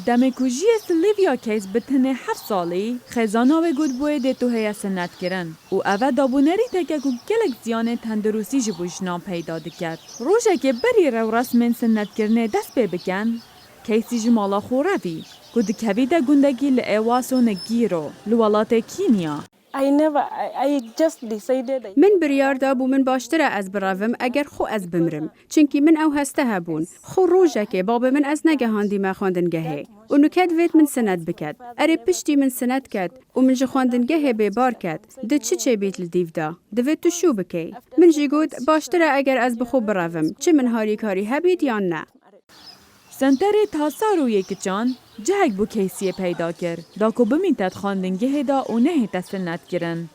دمکوژی سلیویا کیس بتنه 7 سالی خزانه و گود بوی ده تو هیا سنت کرن و اوه دابونری تکه که گلک زیانه تندروسی جبوشنان پیدا دکد. روژه که بری رو رسمن سنت کرنه دست بکن کیسی جمالا خوروی که دکوی ده گندگی لعواس و نگیرو لولات کینیا. من بریار دا بو من باشتره از براوم اگر خو از بمرم چنکی من او هسته هبون خو روژه که باب من از نگهاندی ما خواندنگهه و نکد وید من سند بکد اره پشتی من سند کد و من جه خواندنگهه بیبار کد ده چه بیت لدیو دا دوید تو شو بکی من جی گود باشتره اگر از بخو براوم چه من هاری کاری هبید یا نه سنتر تاسا روی کچان جهک بو کیسیه پیدا کرد داکو بمیتد خواندنگه دا و نه تسنت کرن.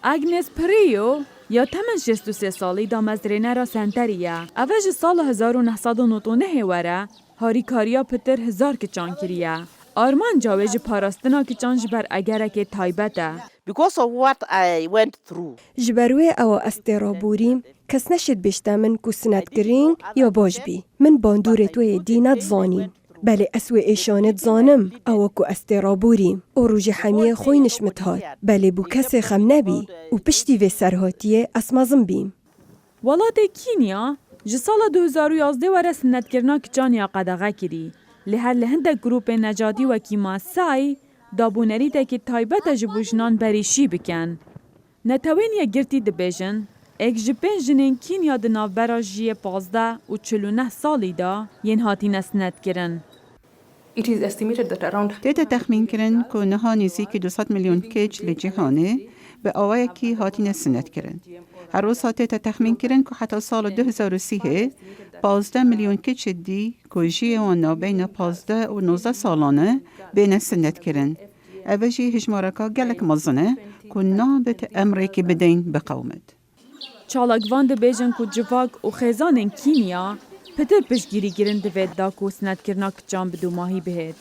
اگنس پریو یا تمن 63 سالی دا مزرینه را سنتریه. اوج سال 1999 وره هاری کاریا پتر 1000 کچان کریه. آرمان جاویج پاراستنا کچان جبر اگره که تایبته. Because of what I went through. جبروی او استرابوریم کس نشد بشته من کو سند کرین یا باش بی. من باندور توی دینت زانیم. بله اسوی ایشانت زانم او کو استرابوریم. او روژ حمیه خوی نشمت هات. بله بو کسی خم نبی. و پشتی و سرهاتیه اسمازم بیم. ولات کینیا جسال 2011 وره سند کرنا کچان یا قدغه کری. لهر لهنده گروپ نجادی و کیما سای دابونری ده که تایبت جبوشنان بریشی بکن. نتوین یا گرتی دبیجن، اک جپین جنین کینیا دناو براجی 15 و 49 سالی دا ین هاتی نسند کرن. دیتا تخمین کرن که نها نزدیک 200 میلیون کیج لجهانه به آوایی که هاتی نسند کرن. هر روز هاتی تخمین کرن که حتی سال 2030 15 میلیون کیج دی که جیوانا بین 15 و 19 سالانه بین سند کرن. اوجی هجمارکا گلک مزنه که نابت امریکی بدین بقومت. چالاگوان دبیجن که جواک و خیزان کینیا پتر پشگیری گیرن دوید دا که سند کرنا کچان بدو ماهی بهید.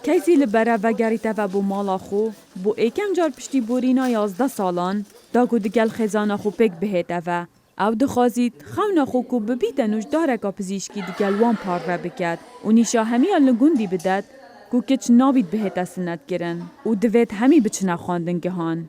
کیسی لبره و گریته و بو مالا خو بو ایکم جار پشتی بورینا 11 سالان دا که دگل خیزان خو پک بهید اوه. او دخوازید خونا خو که ببیتنوش دارکا پزیشکی دگل وان پاروه بکد و نیشا همیان لگوندی بدد که کچ نابید بهید سند کرن و دوید همی بچنه خواندن گهان.